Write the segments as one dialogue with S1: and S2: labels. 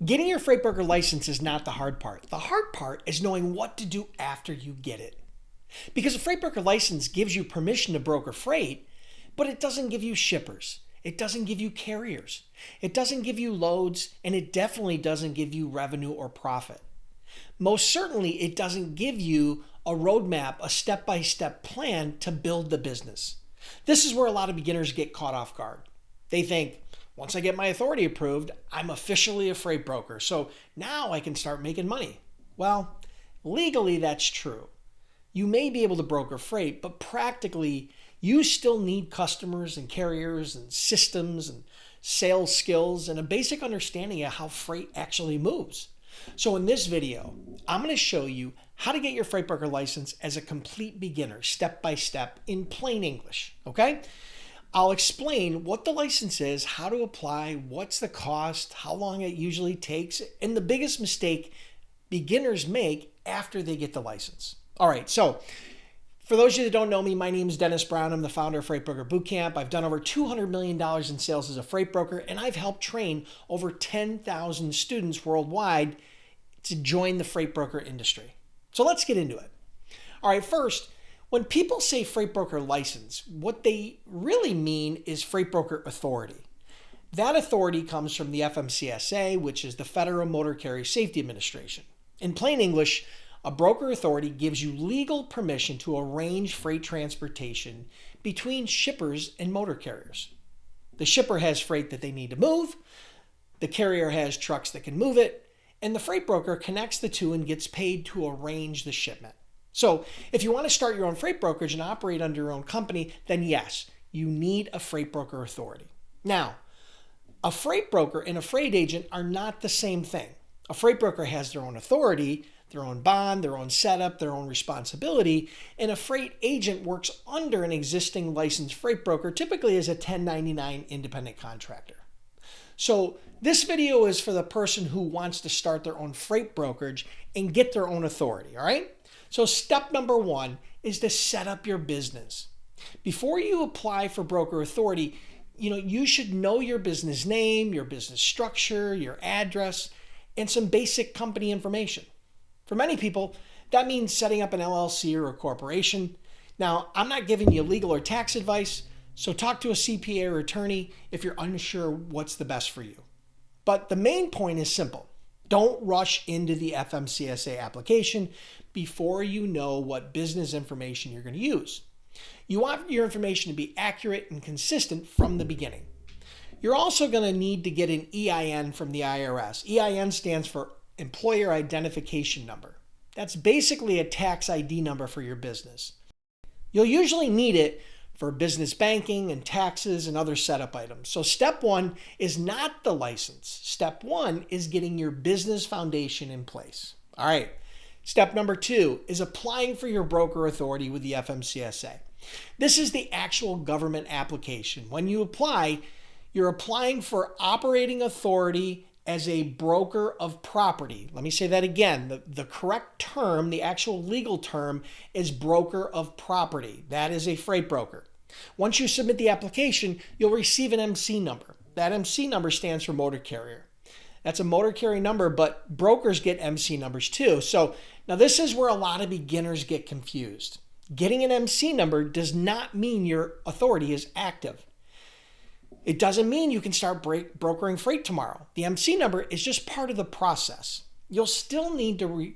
S1: Getting your freight broker license is not the hard part. The hard part is knowing what to do after you get it. Because a freight broker license gives you permission to broker freight, but it doesn't give you shippers. It doesn't give you carriers. It doesn't give you loads, and it definitely doesn't give you revenue or profit. Most certainly, it doesn't give you a roadmap, a step-by-step plan to build the business. This is where a lot of beginners get caught off guard. They think, once I get my authority approved, I'm officially a freight broker, so now I can start making money. Well, legally that's true. You may be able to broker freight, but practically you still need customers and carriers and systems and sales skills and a basic understanding of how freight actually moves. So in this video, I'm going to show you how to get your freight broker license as a complete beginner, step by step, in plain English, okay? I'll explain what the license is, how to apply, what's the cost, how long it usually takes, and the biggest mistake beginners make after they get the license. All right, so for those of you that don't know me, my name is Dennis Brown. I'm the founder of Freight Broker Bootcamp. I've done over $200 million in sales as a freight broker, and I've helped train over 10,000 students worldwide to join the freight broker industry. So let's get into it. All right, first, when people say freight broker license, what they really mean is freight broker authority. That authority comes from the FMCSA, which is the Federal Motor Carrier Safety Administration. In plain English, a broker authority gives you legal permission to arrange freight transportation between shippers and motor carriers. The shipper has freight that they need to move, the carrier has trucks that can move it, and the freight broker connects the two and gets paid to arrange the shipment. So if you want to start your own freight brokerage and operate under your own company, then yes, you need a freight broker authority. Now, a freight broker and a freight agent are not the same thing. A freight broker has their own authority, their own bond, their own setup, their own responsibility, and a freight agent works under an existing licensed freight broker, typically as a 1099 independent contractor. So this video is for the person who wants to start their own freight brokerage and get their own authority, all right? So step number one is to set up your business. Before you apply for broker authority, you should know your business name, your business structure, your address, and some basic company information. For many people, that means setting up an LLC or a corporation. Now, I'm not giving you legal or tax advice, so talk to a CPA or attorney if you're unsure what's the best for you. But the main point is simple. Don't rush into the FMCSA application before you know what business information you're going to use. You want your information to be accurate and consistent from the beginning. You're also going to need to get an EIN from the IRS. EIN stands for Employer Identification Number. That's basically a tax ID number for your business. You'll usually need it for business banking and taxes and other setup items. So step one is not the license. Step one is getting your business foundation in place. All right. Step number two is applying for your broker authority with the FMCSA. This is the actual government application. When you apply, you're applying for operating authority as a broker of property. Let me say that again. The correct term, the actual legal term, is broker of property. That is a freight broker. Once you submit the application, you'll receive an MC number. That MC number stands for motor carrier. That's a motor carrier number, but brokers get MC numbers too. So now this is where a lot of beginners get confused. Getting an MC number does not mean your authority is active. It doesn't mean you can start brokering freight tomorrow. The MC number is just part of the process. You'll still need to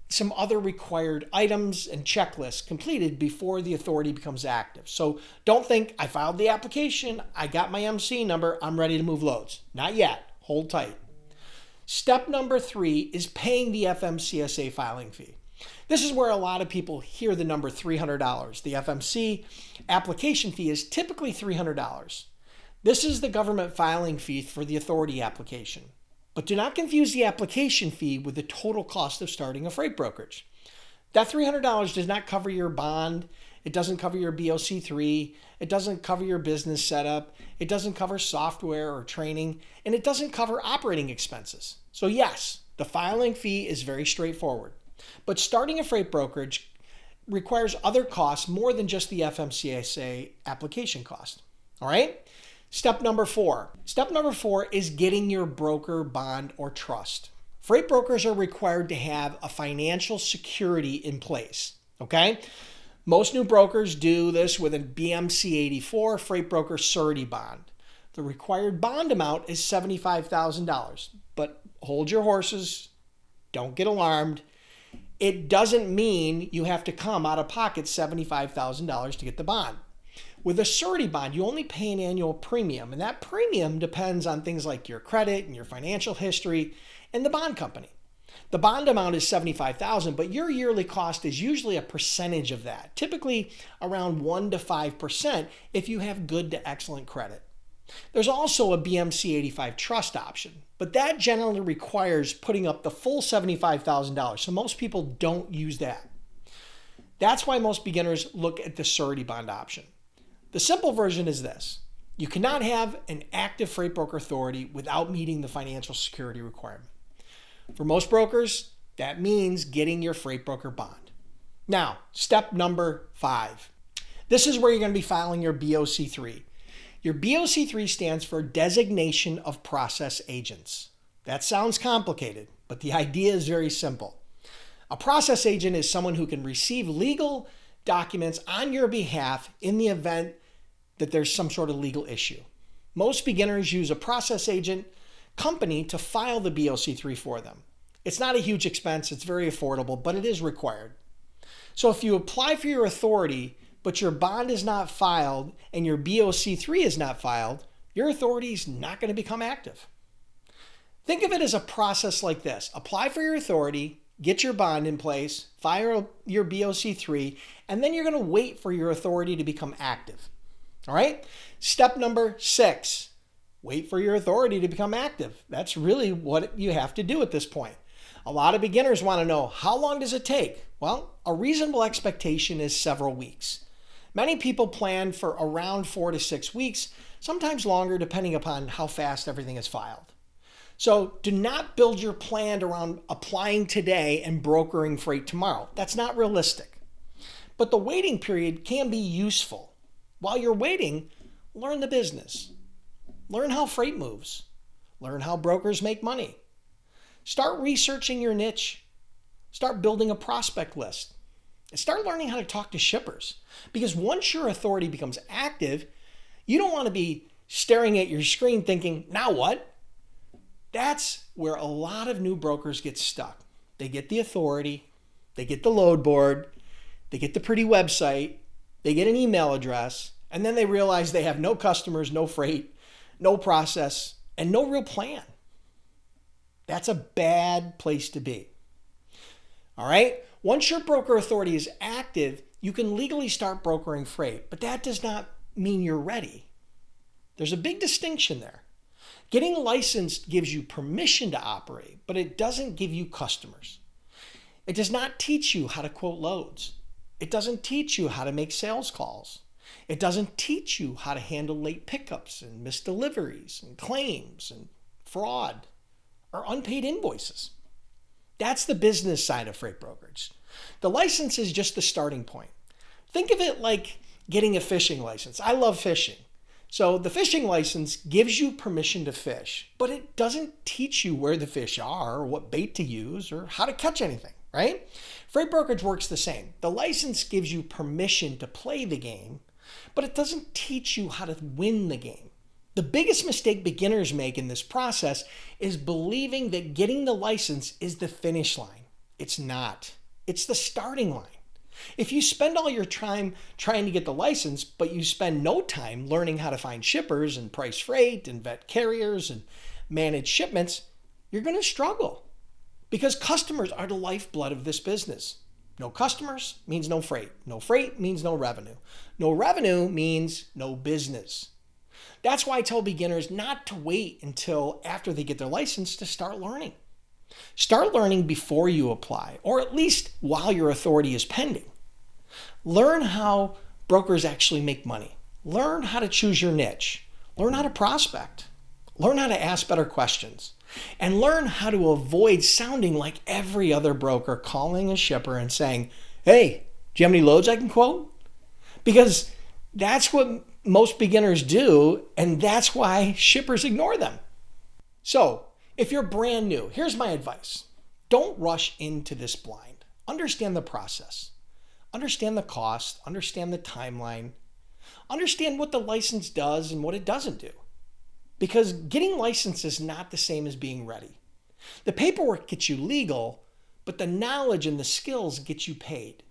S1: some other required items and checklists completed before the authority becomes active. So don't think, I filed the application, I got my MC number, I'm ready to move loads. Not yet. Hold tight. Step number three is paying the FMCSA filing fee. This is where a lot of people hear the number $300. The FMC application fee is typically $300. This is the government filing fee for the authority application. But do not confuse the application fee with the total cost of starting a freight brokerage. That $300 does not cover your bond. It doesn't cover your BOC3. It doesn't cover your business setup. It doesn't cover software or training. And it doesn't cover operating expenses. So yes, the filing fee is very straightforward. But starting a freight brokerage requires other costs more than just the FMCSA application cost. All right? Step number 4. Step number 4 is getting your broker bond or trust. Freight brokers are required to have a financial security in place, okay? Most new brokers do this with a BMC 84 freight broker surety bond. The required bond amount is $75,000, but hold your horses, don't get alarmed. It doesn't mean you have to come out of pocket $75,000 to get the bond. With a surety bond, you only pay an annual premium, and that premium depends on things like your credit and your financial history and the bond company. The bond amount is $75,000, but your yearly cost is usually a percentage of that, typically around 1 to 5% if you have good to excellent credit. There's also a BMC 85 trust option, but that generally requires putting up the full $75,000, so most people don't use that. That's why most beginners look at the surety bond option. The simple version is this: you cannot have an active freight broker authority without meeting the financial security requirement. For most brokers, that means getting your freight broker bond. Now, step number 5. This is where you're going to be filing your BOC3. Your BOC3 stands for Designation of Process Agents. That sounds complicated, but the idea is very simple. A process agent is someone who can receive legal documents on your behalf in the event that there's some sort of legal issue. Most beginners use a process agent company to file the BOC3 for them. It's not a huge expense, it's very affordable, but it is required. So if you apply for your authority, but your bond is not filed and your BOC3 is not filed, your authority is not going to become active. Think of it as a process like this: apply for your authority, get your bond in place, file your BOC3, and then you're going to wait for your authority to become active. All right? Step number 6, wait for your authority to become active. That's really what you have to do at this point. A lot of beginners want to know, how long does it take? Well, a reasonable expectation is several weeks. Many people plan for around 4 to 6 weeks, sometimes longer depending upon how fast everything is filed. So do not build your plan around applying today and brokering freight tomorrow. That's not realistic. But the waiting period can be useful. While you're waiting, learn the business. Learn how freight moves. Learn how brokers make money. Start researching your niche. Start building a prospect list. And start learning how to talk to shippers. Because once your authority becomes active, you don't want to be staring at your screen thinking, now what? That's where a lot of new brokers get stuck. They get the authority, they get the load board, they get the pretty website, they get an email address, and then they realize they have no customers, no freight, no process, and no real plan. That's a bad place to be. All right? Once your broker authority is active, you can legally start brokering freight, but that does not mean you're ready. There's a big distinction there. Getting licensed gives you permission to operate, but it doesn't give you customers. It does not teach you how to quote loads. It doesn't teach you how to make sales calls. It doesn't teach you how to handle late pickups and missed deliveries and claims and fraud or unpaid invoices. That's the business side of freight brokerage. The license is just the starting point. Think of it like getting a fishing license. I love fishing. So the fishing license gives you permission to fish, but it doesn't teach you where the fish are or what bait to use or how to catch anything, right? Freight brokerage works the same. The license gives you permission to play the game, but it doesn't teach you how to win the game. The biggest mistake beginners make in this process is believing that getting the license is the finish line. It's not. It's the starting line. If you spend all your time trying to get the license, but you spend no time learning how to find shippers and price freight and vet carriers and manage shipments, you're going to struggle because customers are the lifeblood of this business. No customers means no freight. No freight means no revenue. No revenue means no business. That's why I tell beginners not to wait until after they get their license to start learning. Start learning before you apply, or at least while your authority is pending. Learn how brokers actually make money. Learn how to choose your niche. Learn how to prospect. Learn how to ask better questions. And learn how to avoid sounding like every other broker calling a shipper and saying, hey, do you have any loads I can quote? Because that's what most beginners do, and that's why shippers ignore them. So, if you're brand new, here's my advice. Don't rush into this blind. Understand the process. Understand the cost. Understand the timeline. Understand what the license does and what it doesn't do. Because getting licensed is not the same as being ready. The paperwork gets you legal, but the knowledge and the skills get you paid.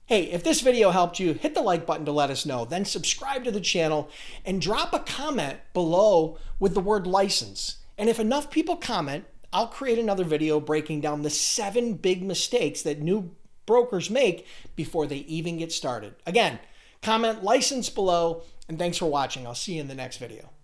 S1: Hey, if this video helped you, hit the like button to let us know, then subscribe to the channel and drop a comment below with the word license. And if enough people comment, I'll create another video breaking down the 7 big mistakes that new brokers make before they even get started. Again, comment license below, and thanks for watching. I'll see you in the next video.